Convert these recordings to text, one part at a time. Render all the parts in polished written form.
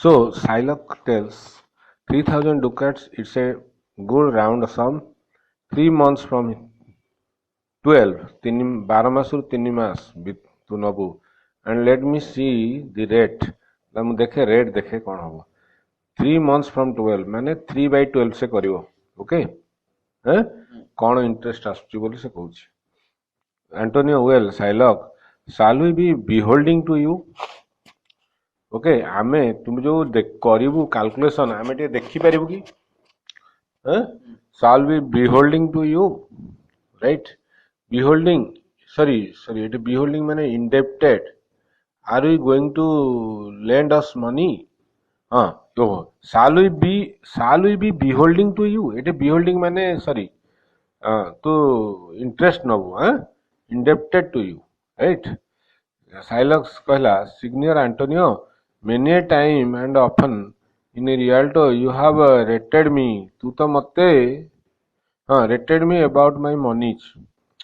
So Shylock tells 3,000 ducats, it's a good round sum. 3 months from 12, 12 ମାସରୁ 3 ମାସ ତୁ ନବୁ and let me see the rate. ନା ମୁଁ ଦେଖେ ରେଟ୍ ଦେଖେ କ'ଣ ହବ 3 months from 12 ମାନେ 3/12 ସେ କରିବ ଓକେ କ'ଣ ଇଣ୍ଟରେଷ୍ଟ ଆସୁଛି ବୋଲି ସେ କହୁଛି Antonio well Shylock shall we be beholding to you okay ଆମେ ତୁମେ ଯୋଉ କରିବୁ କାଲକୁଲେସନ ଆମେ ଟିକେ ଦେଖିପାରିବୁ କି shall we beholding to you right beholding sorry it beholding ମାନେ indebted are we going to lend us money shall we be beholding to you it beholding ମାନେ sorry ତୁ interest ନବୁ indebted to you right Shylock କହିଲା Signor Antonio many a time and often in Rialto you have rated me तू तो मते rated me about my money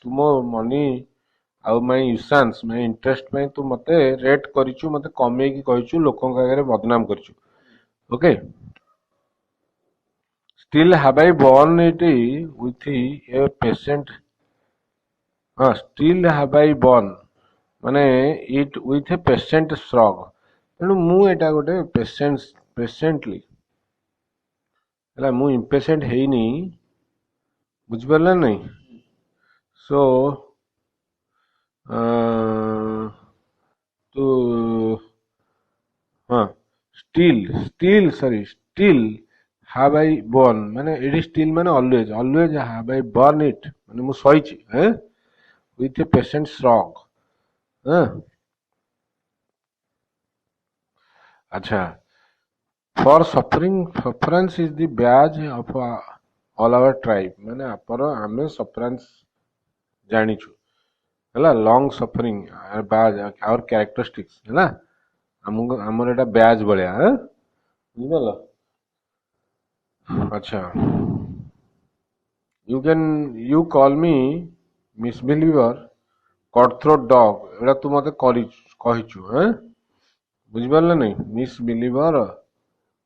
तू मो money ଆଉ my usance my interest ପାଇଁ ତୁ ମତେ ରେଟ୍ କରିଛୁ ମତେ କମେଇକି କହିଛୁ ଲୋକଙ୍କ ଆଗରେ ବଦନାମ କରିଛୁ okay still have I borne it with a patient still have I borne ମାନେ it with a patient shrug ତେଣୁ ମୁଁ ଏଇଟା ଗୋଟେ ପେସେଣ୍ଟଲି ହେଲା ମୁଁ ଇମ୍ପେସେଣ୍ଟ ହେଇନି ବୁଝିପାରିଲା ନାଇଁ ସୋ ତୁ still have I borne ମାନେ ଏଠି still ମାନେ always have I borne it ମାନେ ମୁଁ ସହିଛି with a patient shrug ଆଚ୍ଛା for sufferance is the badge of all our tribe ମାନେ ଆମେ sufferance ଜାଣିଛୁ ହେଲା long suffering badge our characteristics ହେଲା ଆମର ଏଟା ବ୍ୟାଜ୍ ଭଳିଆ ବୁଝିପାରିଲ ଆଚ୍ଛା you call me misbeliever cutthroat dog ଏଟା ତୁ ମତେ କହିଛୁ ବୁଝିପାରିଲ ନାଇଁ misbeliever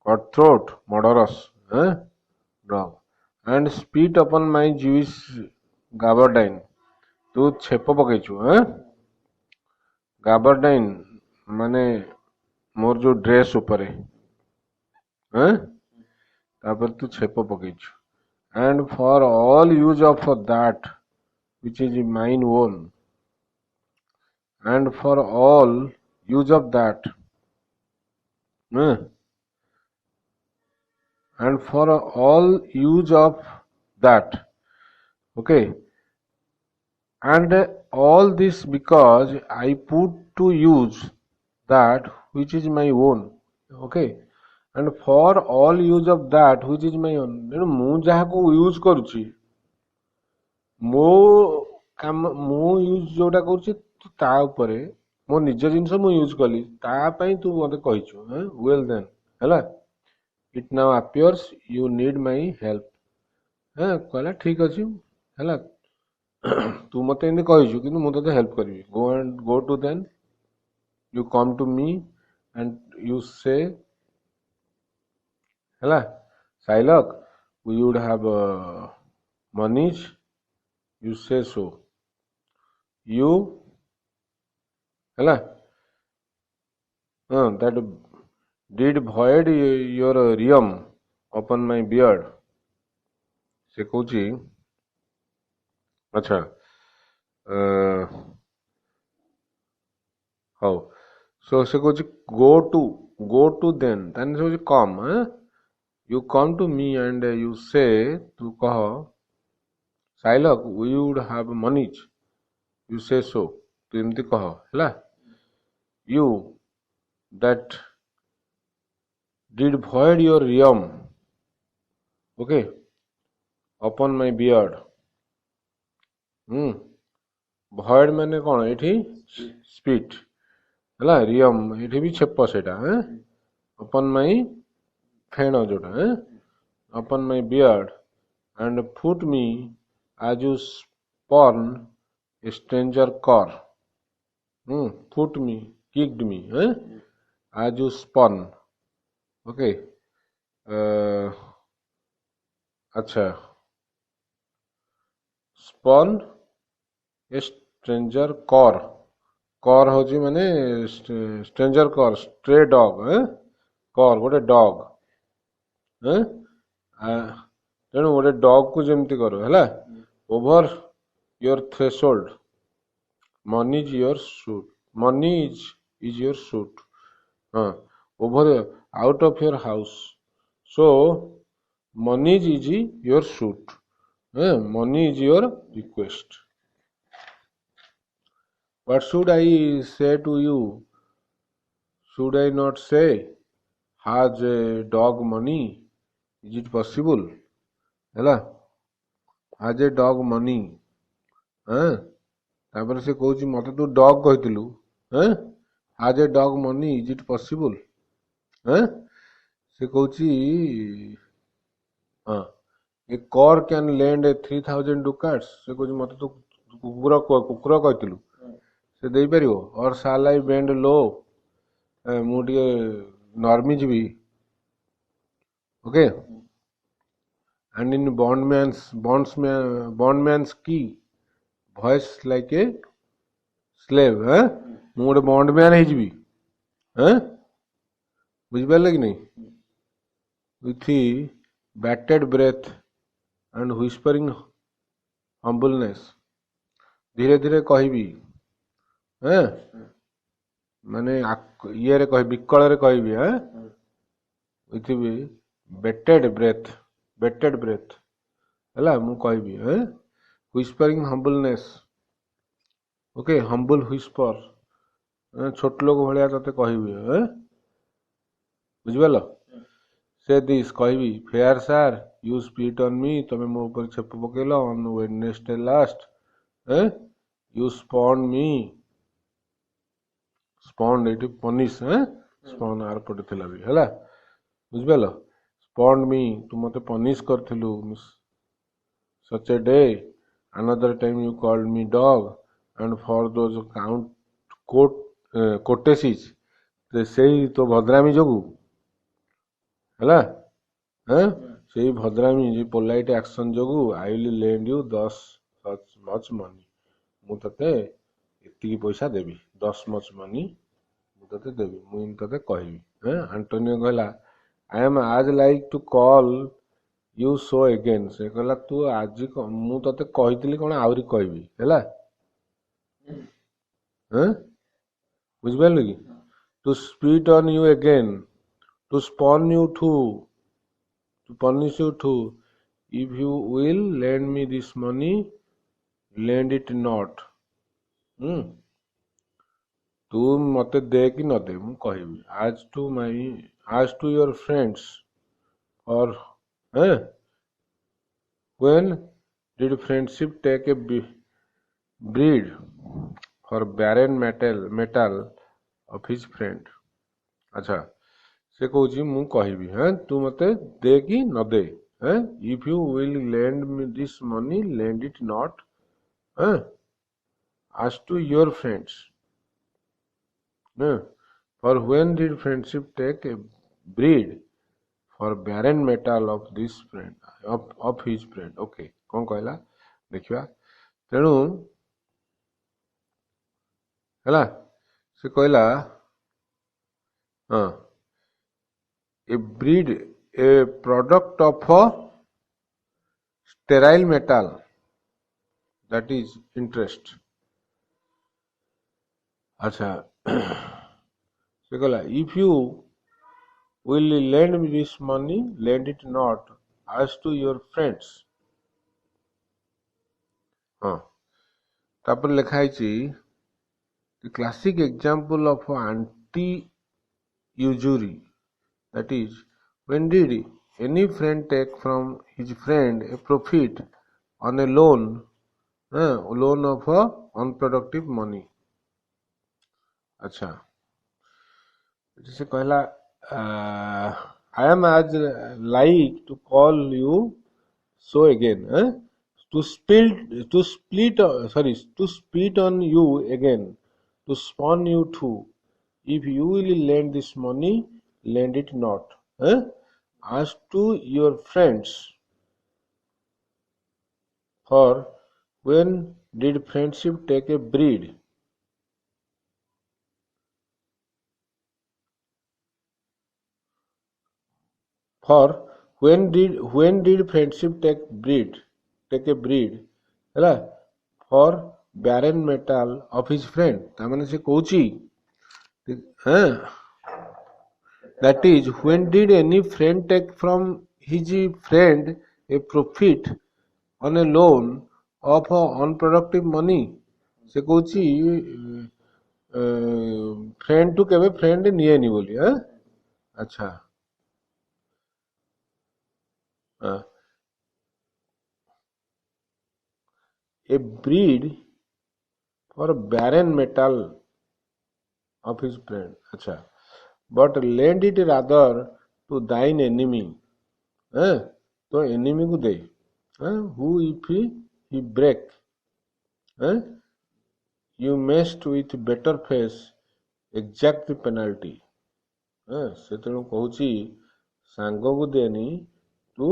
cutthroat murderous dog and spit upon my Jewish gabardine ତୁ ଛେପ ପକେଇଛୁ ଗାବରଡାଇନ୍ ମାନେ ମୋର ଯୋଉ ଡ୍ରେସ୍ ଉପରେ ତାପରେ ତୁ ଛେପ ପକେଇଛୁ and for all use of that which is mine own and for all use of that and for all use of that okay and all this because I put to use that which is my own okay and for all use of that which is my own ତେଣୁ ମୁଁ ଯାହାକୁ use କରୁଛି ମୋ କାମ ମୁଁ use ଯୋଉଟା କରୁଛି ତା ଉପରେ ମୋ ନିଜ ଜିନିଷ ମୁଁ ୟୁଜ୍ କଲି ତା ପାଇଁ ତୁ ମତେ କହିଛୁ ୱେଲ୍ ଦେନ୍ ହେଲା ଇଟ୍ ନାଉ ଆପିୟର୍ସ ୟୁ ନିଡ୍ ମାଇ ହେଲ୍ପ କହିଲା ଠିକ ଅଛି ହେଲା ତୁ ମତେ ଏମିତି କହିଛୁ କିନ୍ତୁ ମୁଁ ତତେ ହେଲ୍ପ କରିବି go to then you come to me and you say ହେଲା Shylock we would have monies you say so you ହେଲା that did void your realm upon my beard ସେ କହୁଛି ଆଚ୍ଛା ହଉ ସୋ ସେ କହୁଛି go to then ତାହେଲେ ସେ କହୁଛି come you come to me and you say ତୁ କହ Shylock we would have monies you say so ତୁ ଏମିତି କହ ହେଲା you that did void your realm okay upon my beard void ମାନେ କ'ଣ ଏଠି spit ହେଲା realm ଏଠି ବି ଛେପ ସେଇଟା upon my ଫେଣ ଯୋଉଟା upon my beard and put me as you spurn a stranger cur put me kicked me as you spurn okay अच्छा स्पॉन ए स्ट्रेंजर कर हूँ माने स्ट्रेंजर कर स्ट्रे डग कर गोटे डग तेणु गोटे डग को जमती कर है over your threshold money is your suit money is your suit हाँ over out of your house so money is your suit money is your request what should I say to you should I not say has a dog money is it possible ହେଲା has a dog money ତାପରେ ସେ କହୁଛି ମତେ ତୁ dog କହିଥିଲୁ has a dog money is it possible ସେ କହୁଛି ହଁ ଏ କର୍ କ୍ୟାନ୍ lend 3000 ducats ସେ କହୁଛି ମତେ ତୁ କୁକୁର କହିଥିଲୁ ସେ ଦେଇପାରିବ ଅର୍ ସାଲ୍ ଆଇ ବେଣ୍ଡ ଲୋ ମୁଁ ଟିକେ ନର୍ମି ଯିବି okay and in bondman's key voice like a slave ମୁଁ ଗୋଟେ ବଣ୍ଡମ୍ୟାନ୍ ହେଇଯିବି ବୁଝିପାରିଲେ କି ନାହିଁ with bated breath and whispering humbleness ଧୀରେ ଧୀରେ କହିବି ମାନେ ଇଏରେ କହିବି ବିକଳରେ କହିବି with bated breath ହେଲା ମୁଁ କହିବି whispering humbleness okay humble whisper ଛୋଟ ଲୋକ ଭଳିଆ ତତେ କହିବି ବୁଝିପାରିଲ ସେ ଦିସ୍ କହିବି fair sir you spit on me ତମେ ମୋ ଉପରେ ଛେପ ପକେଇଲ on Wednesday last you spurn me spurn ଏଇଠି ପନିଶ ସ୍ପର୍ନ ଆର ପଟେ ଥିଲା ବି ହେଲା ବୁଝିପାରିଲ ସ୍ପର୍ନ ମି ତୁ ମତେ ପନିଶ କରିଥିଲୁ such a day another time you called me dog and for those courtesies ସେଇ ତୋ ଭଦ୍ରାମୀ ଯୋଗୁ ହେଲା ସେଇ ଭଦ୍ରାମୀ ପୋଲାଇଟ୍ ଆକ୍ସନ ଯୋଗୁ I will lend you much money ମୁଁ ତତେ ଏତିକି ପଇସା ଦେବି 10 much money ମୁଁ ତତେ ଦେବି ମୁଁ ତତେ କହିବି ଆଣ୍ଟୋନିଓ କହିଲା I am as like to call you so again ସେ କହିଲା ତୁ ଆଜି ମୁଁ ତତେ କହିଥିଲି କଣ ଆହୁରି କହିବି ହେଲା ବୁଝିପାରିଲୁ କି to spit on you again to spurn you to punish you too if you will lend me this money lend it not ତୁ ମତେ ଦେ କି ନ ଦେ ମୁଁ କହିବି as to your friends or when did friendship take a breed for barren metal of his friend अच्छा ସେ କହୁଛି ମୁଁ କହିବି ତୁ ମତେ ଦେ କି ନ ଦେ if you will lend me this money lend it not as to your friends for when did friendship take a breed for barren metal of this friend of his friend okay କଣ କହିଲା ଦେଖିବା ତେଣୁ ହେଲା ସେ କହିଲା a breed a product of a sterile metal that is interest अच्छा से कहला if you will lend me this money lend it not as to your friends तापर लिखा है the classic example of anti usury that is when did any friend take from his friend a profit on a loan of unproductive money अच्छा जैसे कहला I am as like to call you so again to spit on you again to spurn you too if you will lend this money lend it not as to your friends, for when did friendship take a breed? For when did friendship take a breed ହେଲା for barren metal of his friend ତା ମାନେ ସେ କହୁଛି that is when did any friend take from his friend a profit on a loan of unproductive money ସେ କହୁଛି friend ଠୁ କେବେ friend ନିଏନି ବୋଲି ଆଚ୍ଛା a breed for barren metal of his friend अच्छा but lend it rather to thine enemy तो enemy को दे who if he break you must with better face exact the penalty ସେ ତେଣୁ କହୁଛି ସାଙ୍ଗକୁ ଦେନି ତୁ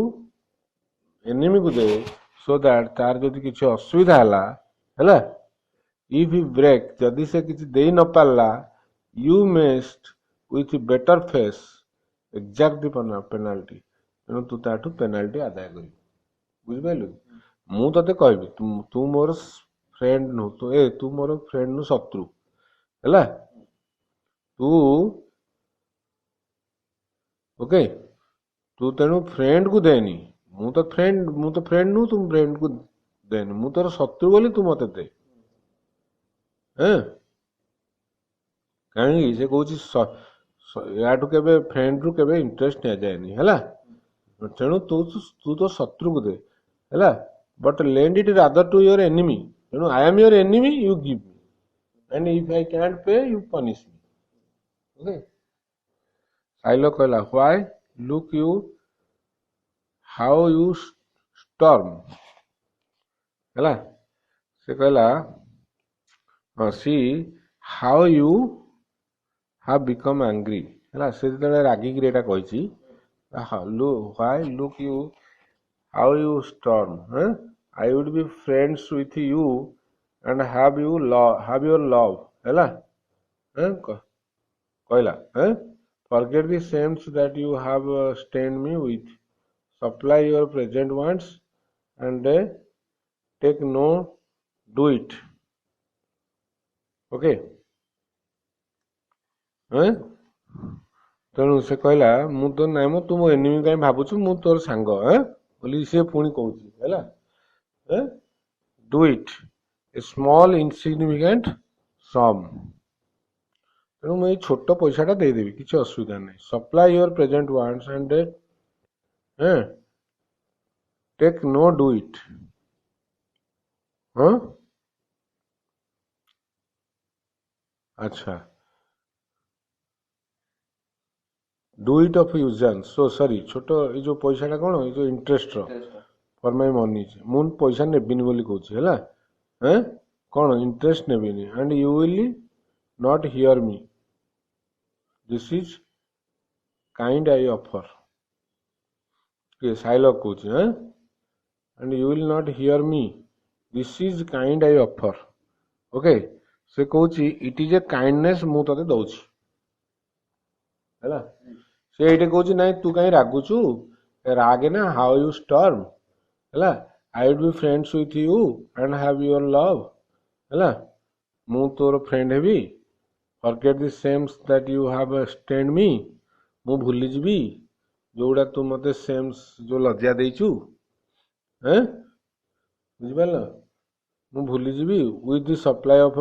enemy କୁ ଦେ so that ତାର ଯଦି କିଛି ଅସୁବିଧା ହେଲା if he break ଯଦି ସେ କିଛି ଦେଇ ନ ପାରିଲା you must with better face exact the penalty ତେଣୁ ତୁ ତାଠୁ penalty ଆଦାୟ କରିବୁ ବୁଝିପାରିଲୁ ମୁଁ ତତେ କହିବି ତୁ ମୋର ଫ୍ରେଣ୍ଡ ନୁହଁ ତୁ ମୋର ଫ୍ରେଣ୍ଡ ନୁହଁ ଶତ୍ରୁ ହେଲା ତୁ ओके तू तेणु फ्रेंड को देनी ମୁଁ ତ ଫ୍ରେଣ୍ଡ ନୁହଁ ତୁ ଫ୍ରେଣ୍ଡ କୁ ଦେନି ମୁଁ ତୋର ଶତ୍ରୁ ବୋଲି ତୁ ମତେ ଦେ କାହିଁକି ସେ କହୁଛି ୟାଠୁ କେବେ ଫ୍ରେଣ୍ଡ ରୁ କେବେ ଇଣ୍ଟରେଷ୍ଟ ନିଆଯାଏନି ହେଲା ତେଣୁ ତୁ ତୋ ଶତ୍ରୁକୁ ଦେ ହେଲା but lend it rather to your enemy ତେଣୁ I am your enemy you give me and if I can't pay you punish me okay Shylock କହିଲା why look you how you storm ହେଲା ସେ କହିଲା see how you have become angry ହେଲା ସେ ଯେତେବେଳେ ରାଗିକିରି ଏଇଟା କହିଛି why look you how you storm I would be friends with you and have your love ହେଲା କହିଲା forget the shames that you have stained me with supply your present wants and take no do it okay ତେଣୁ ସେ କହିଲା ମୁଁ ତ ନାଇଁ ମୁଁ ତୁ ମୋ ଏନିମି କାଇଁ ଭାବୁଛୁ ମୁଁ ତୋର ସାଙ୍ଗ ବୋଲି ସେ ପୁଣି କହୁଛି ହେଲା do it a small insignificant sum ତେଣୁ ମୁଁ ଏଇ ଛୋଟ ପଇସାଟା ଦେଇଦେବି କିଛି ଅସୁବିଧା ନାହିଁ supply your present wants and take no do it अच्छा do it of usance so sorry छोट ये जो पैसाटा कौन ये जो इंटरेस्ट फॉर माय मनी ମୁଁ पैसा ନେବିନି ବୋଲି କହୁଛି ହେଲା कौन इंटरेस्ट ନେବିନି and you will not hear me this is kind I offer ये Shylock कହୁଛି and you will not hear me this is kind I offer okay से कहुची it is a kindness ମୁଁ ତତେ ଦଉଛି ହେଲା ସେ ଏଇଠି କହୁଛି ନାଇଁ ତୁ କାଇଁ ରାଗୁଛୁ ରାଗେ ନା how you storm ହେଲା I would be friends with you and have your love ହେଲା ମୁଁ ତୋର ଫ୍ରେଣ୍ଡ ହେବି forget the shames that you have stained me ମୁଁ ଭୁଲି ଯିବି ଯୋଉଟା ତୁ ମତେ shames ଯୋଉ ଲଜ୍ଜା ଦେଇଛୁ ବୁଝିପାରିଲ ମୁଁ ଭୁଲି ଯିବି with the supply of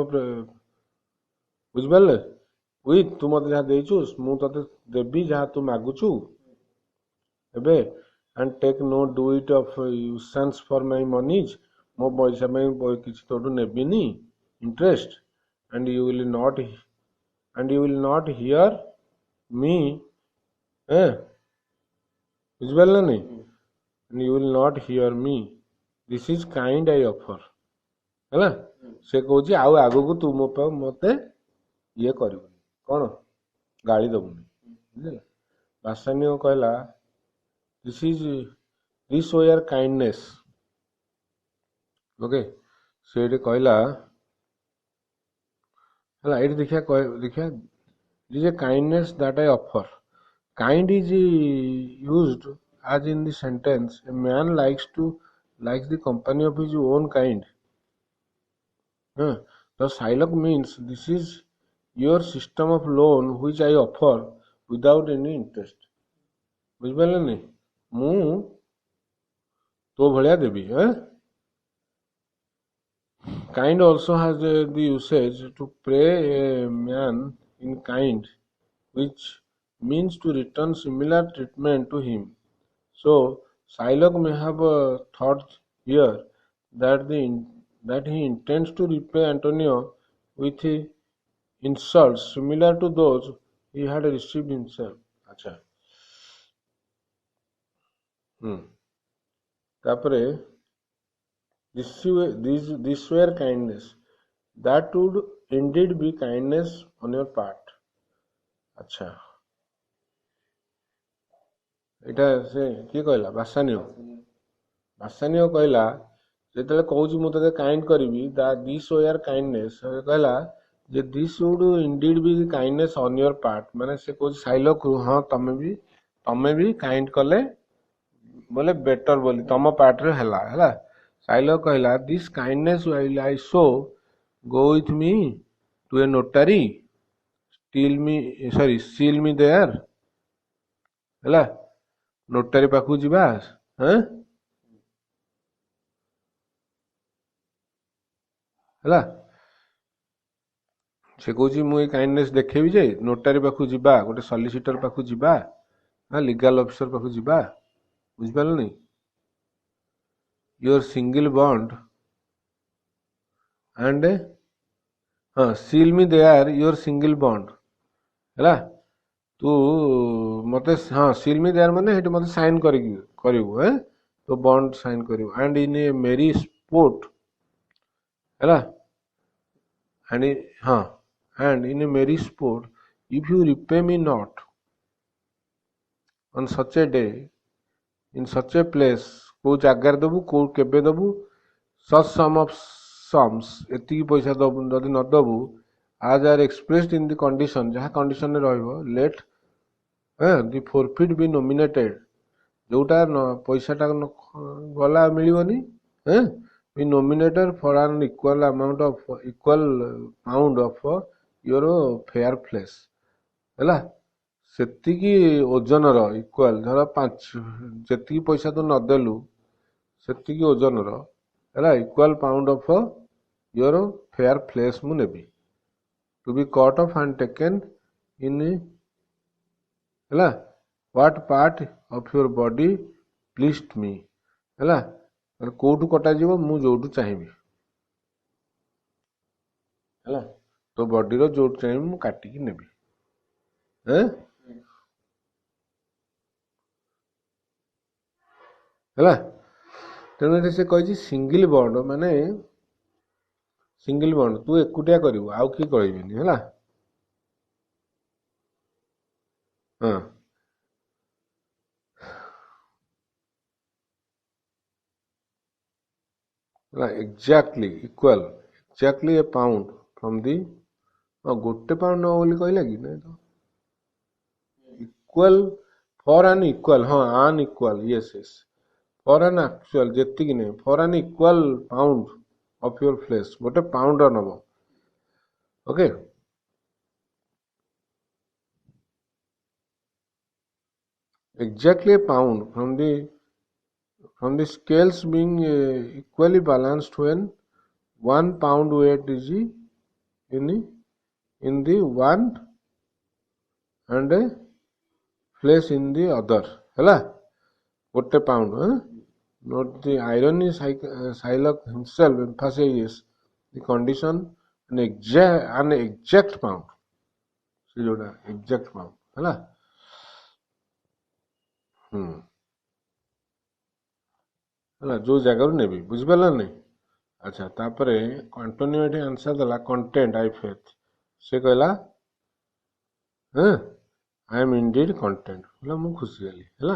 ବୁଝିପାରିଲେ with ତୁ ମତେ ଯାହା ଦେଇଛୁ ମୁଁ ତତେ ଦେବି ଯାହା ତୁ ମାଗୁଛୁ ଏବେ and take no do it of usance for my monies ମୋ ପଇସା ପାଇଁ କିଛି ତୋଠୁ ନେବିନି interest and you will not hear me ବୁଝିପାରିଲ ନାଇଁ and you will not hear me this is kind I offer ହେଲା ସେ କହୁଛି ଆଉ ଆଗକୁ ତୁ ମତେ ଇଏ କରିବୁନି କଣ ଗାଳି ଦବୁନି ବୁଝିଲା ବାସାନିଓ କହିଲା this were kindness. ओके से कहला है ये देखिया this is a kindness that I offer. Kind is used as in the sentence a man likes the company of his own kind. The Shylock means this is your system of loan which I offer without any interest. बुझिपारे नहीं मु तो भलिया देवी Kind also has the usage to pay a man in kind, which means to return similar treatment to him. So Shylock may have thought here that that he intends to repay Antonio with insults similar to those he had received himself. अच्छा तापरे this were kindness that would indeed be kindness on your part. अच्छा एटा से किए कहला बासानियो कहला जेतले कहूची मु तते kind करबी दिस वेयर काइंडनेस कहला जे this would indeed be kindness on your part माने से कहूची साइलोक हां तमे भी काइंड कले बोले बेटर बोली तम पार्ट रे हला साइलोक कहला this kindness will I show go with me to a notary seal me there हला नोटरी पाखु जीवा हैं हला से कहूँ मुझे काइंडनेस देखेबी जे नोटारी पाखु जीवा गोटे सॉलिसिटर पाखु जीवा हाँ लीगल ऑफिसर पाखु जीवा बुझिपार नहीं योर सिंगल बॉन्ड एंड हाँ seal me there your single bond है तू मते हाँ सील मी देयर माने हेटी मते साइन करिवु हैं तो बॉन्ड साइन करिवु and in a merry sport है and in a merry sport, if you repay me not on such a day, in such a place, को जगार दबु को केबे दबु such sum of sums एति पैसा दबु जदि न दबु as are expressed in the condition जहाँ condition ने रहइबो let the forfeit be nominated जोटा पैसा टा गला मिलिबनी be nominated for an equal pound of your fair flesh है सेतिकी ओजनर इक्वाल धर 5 जेतिकी पैसा तू नदेलु सेतिकी ओजनर है equal pound of your fair flesh मु नेबी to be cut off and taken in है what part of your body pleased me है कोठू कटा जीव मु जोठू चाहिबी है तो बॉडी रो जोठ चाहिए मु काटिकी नेबी है तेणु से कही सिंगल बॉन्ड माने सिंगल बॉन्ड तू एकुटिया करू आउ कि कहबेनी है हाँ exactly equal exactly a pound from the गोटे पाउंड न बोली कहला कि नहीं तो इक्वल फॉर एन इक्वल हाँ an equal yes yes for an actual जेति कि नहीं for an equal pound of your flesh गोटे पाउंड नब okay exactly a pound from the scales being equally balanced when 1 pound weight is in the one and a flesh in the other है गोटे pound note the irony Shylock himself emphasizes the condition an exact pound से जोड़ा exact pound है जो जगह नेबी बुझिपारा नहीं अच्छा तापर एंटोनियो ये आंसर देला कंटेंट आई फेथ से कहला आई एम इंडीड कंटेंट बोला मु खुशी हेली है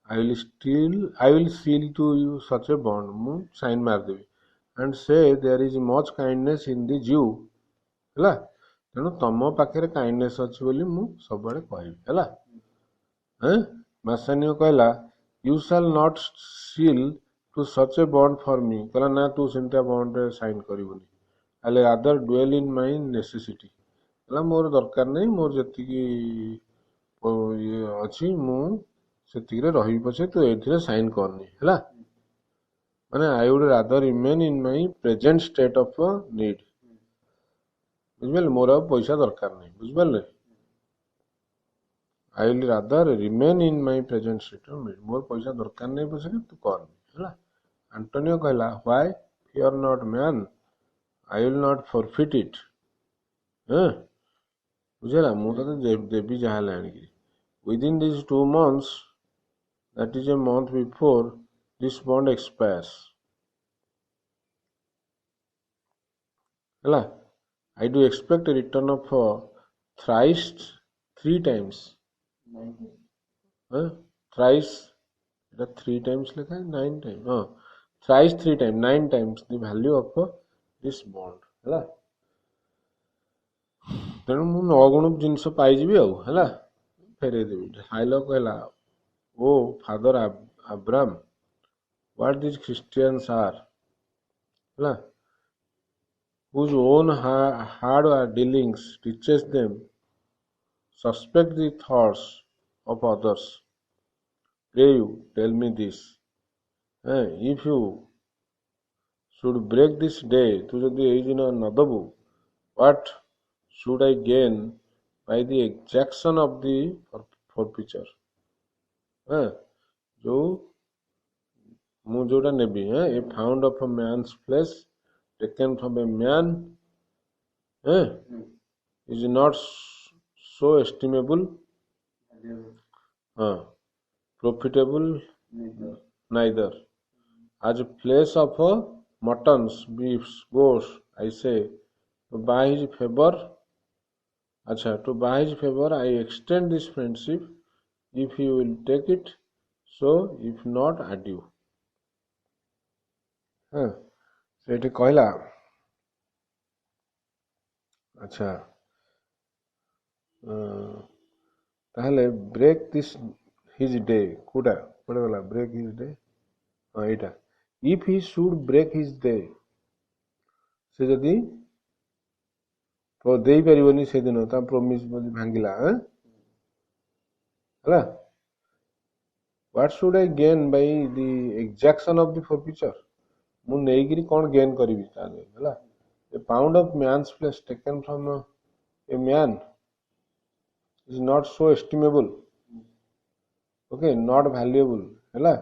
I will seal to you such a bond मु साइन मारदेवी and say there is much kindness in the Jew है तेणु तुम पाखे काइंडनेस अच्छी बोली मु सब कहबी है मासानियो कहला you shall not seal to such a bond for me कहला ना तू सेमतिया बॉन्ड साइन करबुनी I rather dwell in my necessity कहला मोर दरकार नहीं मोर जति ये अच्छी मु सेतिक रही पछे तू एथिरे साइन करनी है माने I would rather remain in my present state of need बुझिपारे मोर आ पैसा दरकार नहीं बुझिपारे I will rather remain in my present state of need मोर पैसा दरकार नहीं पछे तू करनी है आंटोनियो कहला why fear not man I will not forfeit it बुझेला मु तो देवी जहाँ आनिकी within these 2 months that is a month before this bond expires hela I do expect a return of thrice 3 times thrice এটা 3 times লেখা 9 times thrice 3 times 9 times the value of this bond hela ତେଣୁ ମୁଁ 9 ଗୁଣ ଜିନିଷ ପାଇଯିବି ଆଉ ହେଲା फेरे देवी हाइलो कहला O father Abram what this Christians are हला whose own hard dealings teaches them suspect the thoughts of others pray you tell me this if you should break this day tu jodi ei din na dabu what should I gain by the exaction of the forfeiture जो मु जोटा नेबी a pound of a man's flesh taken from a man is not so estimable profitable neither as flesh of muttons beefs goats I say by his favor अच्छा to by his favor I extend this friendship if you will take it so if not adieu सेठी कहला अच्छा ताहले break this his day कोडा कोडा गला break his day एटा if he should break his day से जदी तो देई परिबनी से दिन ता प्रॉमिस भांगिला हला what should I gain by the exaction of the forfeiture मु नेगिरी कोन गेन करबी ताले हला a pound of man's flesh taken from a man is not so estimable okay not valuable हला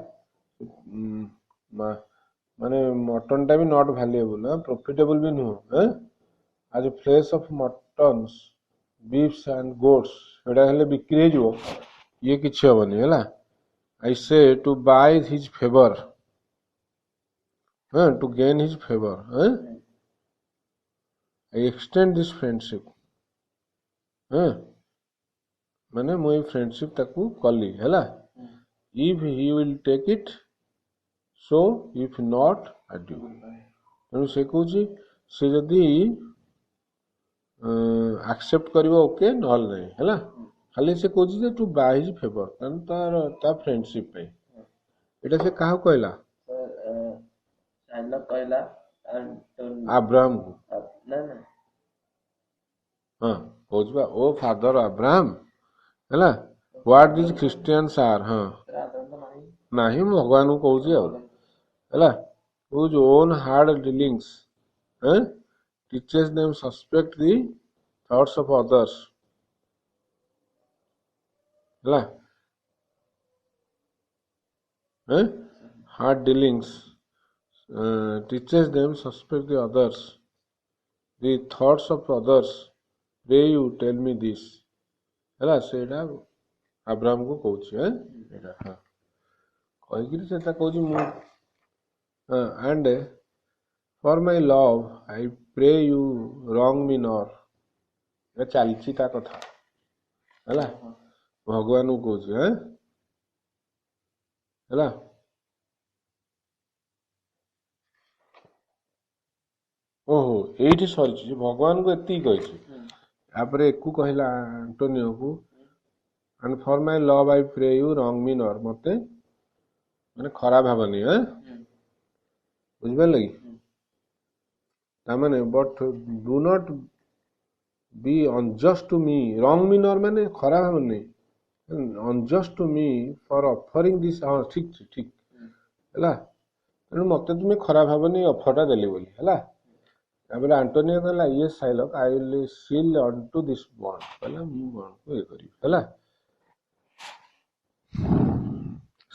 माने मटन टा भी नॉट वैल्यूएबल प्रॉफिटेबल भी नो as a flesh of muttons beefs and goats एडा हेले बिक्री हे जो ये किछि हबनी हला I say to buy his favor to gain his favor I extend this friendship माने मोई फ्रेंडशिप ताकू कली हला if he will take it so if not adieu तेणु से कहूची से जदी एक्सेप्ट करिवो ओके नॉल नहीं हैला खाली से कहूची जे टू बाय हिज फेवर कारण तार ता फ्रेंडशिप पे एटा से काहा कहला साइनला कहला अब्राहम ना ना हां कहूचबा ओ फादर अब्राहम हैला व्हाट दिस क्रिश्चियंस आर हां नाही भगवान को कहूची हैला whose own hard dealings teaches them suspect the thoughts of others hela hard dealings teaches them suspect the others the thoughts of others pray you tell me this hela सेटा Abraham को कहूची एटा हां कहि कि सेटा कहूची मु and for my love I pray you wrong me nor ये चलची ता कथा ହେଲା ଭଗବାନଙ୍କୁ କହୁଛି ହେଲା ଓହୋ ଏଇଠି ସରିଛି ଭଗବାନଙ୍କୁ ଏତିକି କହିଛି ତାପରେ ଏକୁ କହିଲା ଆଣ୍ଟୋନିଓକୁ and for my love I pray you wrong me nor ମତେ ମାନେ ଖରାପ ଭାବନି ବୁଝିପାରିଲେ କି ତାମାନେ but do not be unjust to me wrong me nor ମାନେ ଖରାପ ଭାବନି unjust to me for offering this ହଁ ଠିକ ଠିକ ହେଲା ତେଣୁ ମତେ ତୁମେ ଖରାପ ଭାବନି ଅଫରଟା ଦେଲି ବୋଲି ହେଲା ତାପରେ ଆଣ୍ଟୋନିଓ କହିଲା yes Shylock I will seal unto this bond କହିଲା ମୁଁ ବଣ୍ଡକୁ ଇଏ କରିବି ହେଲା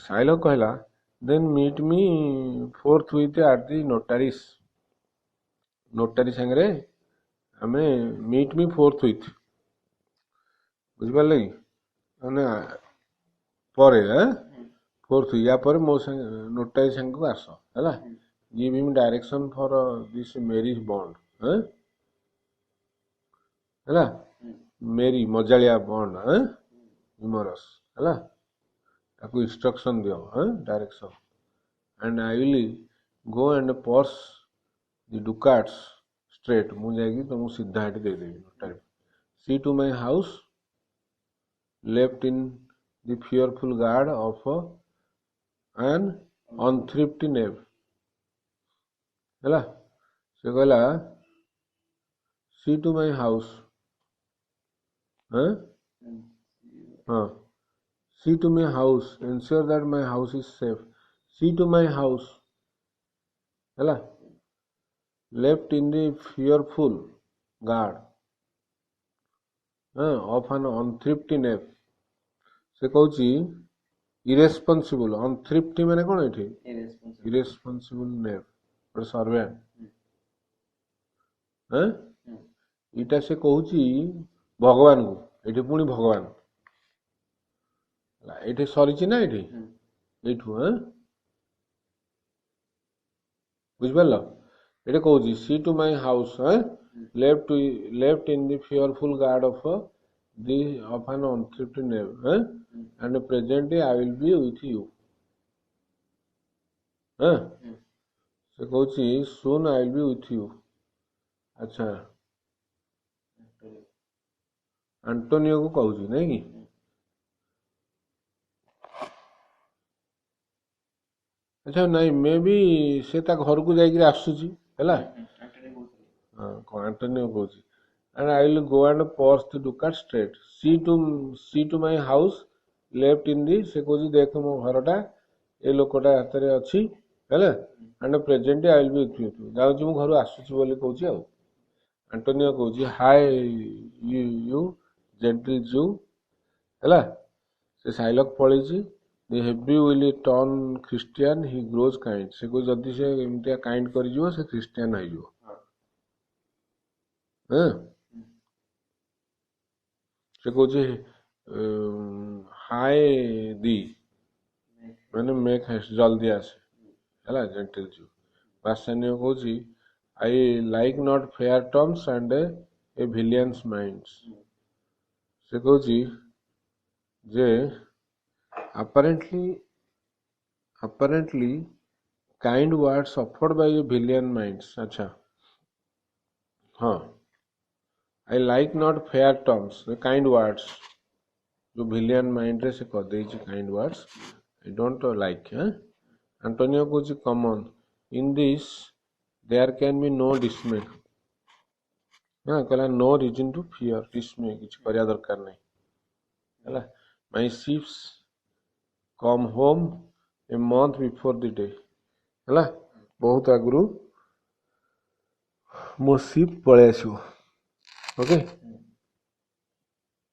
Shylock କହିଲା then meet me forthwith at the notary ସାଙ୍ଗରେ ଆମେ meet me forthwith ବୁଝିପାରିଲେ କି ମାନେ ପରେ forthwith ୟା ପରେ ମୋ ସାଙ୍ଗେ ନୋଟାରୀ ସାଙ୍ଗକୁ ଆସ ହେଲା give him direction for this marriage bond ହେଲା ମେରି ମଜାଳିଆ ବଣ୍ଡ humorous ହେଲା ତାକୁ instruction ଦିଅ direction and I will go and purse the ducats straight ମୁଁ ଯାଇକି ତମକୁ ସିଧା ଏଠି ଦେଇଦେବି notary see to my house left in the fearful guard of an unthrifty knave ହେଲା ସେ କହିଲା see to my house see to my house ensure that my house is safe see to my house ହେଲା left in the fearful guard of an unthrifty knave ସେ କହୁଛି irresponsible unthrifty ମାନେ କଣ ଏଠି irresponsible knave ଗୋଟେ servant ଏଇଟା ସେ କହୁଛି ଭଗବାନଙ୍କୁ ଏଠି ପୁଣି ଭଗବାନ ଏଠି ସରିଛି ନା ଏଠି ଏଇଠୁ ବୁଝିପାରିଲ ଏଠି କହୁଛି see to my house left in the fearful guard of an unthrifty knave and presently I will be with you ସେ କହୁଛି soon I will be with you ଆଚ୍ଛା ଆଣ୍ଟୋନିଓକୁ କହୁଛି ନାଇଁ କି ଆଚ୍ଛା ନାଇଁ ମେ ବି ସେ ତା ଘରକୁ ଯାଇକିରି ଆସୁଛି ହେଲା ଆଣ୍ଟୋନିଓ କହୁଛି and I will go and purse the ducat straight see to my house left in the ସେ କହୁଛି ଦେଖ ମୋ ଘରଟା ଏ ଲୋକଟା ହାତରେ ଅଛି ହେଲା and presently I will be with you ଯାଉଛି ମୁଁ ଘରୁ ଆସୁଛି ବୋଲି କହୁଛି ଆଉ ଆଣ୍ଟୋନିଓ କହୁଛି hi you gentle Jew ହେଲା ସେ ସାଇଲକ୍ ପଳେଇଛି the heavy will turn Christian he grows kind ସେ କହୁଛି ଯଦି ସେ ଏମିତିଆ କାଇଣ୍ଡ କରିଯିବ ସେ ଖ୍ରୀଷ୍ଟିଆନ ହେଇଯିବ ସେ କହୁଛି ହାଇ ଦି ମାନେ ମେକ୍ ହେଷ୍ଟ ଜଲ୍ଦି ଆସେ ହେଲା ଜେଣ୍ଟଲ ଜୁ ବାସାନିଓ କହୁଛି I like not fair terms and a villain's minds ସେ କହୁଛି ଯେ apparently kind words offered by a villain minds acha I like not fair terms the kind words जो villain mind रे से कह देछि kind words I don't like Antonio कहुछि come on in this there can be no dismay कहला no reason to fear dismay किछ करिया दरकार नहीं हैला my ships come home a month before the day हैला बहुत आगु मो शिप पळे आसो ओके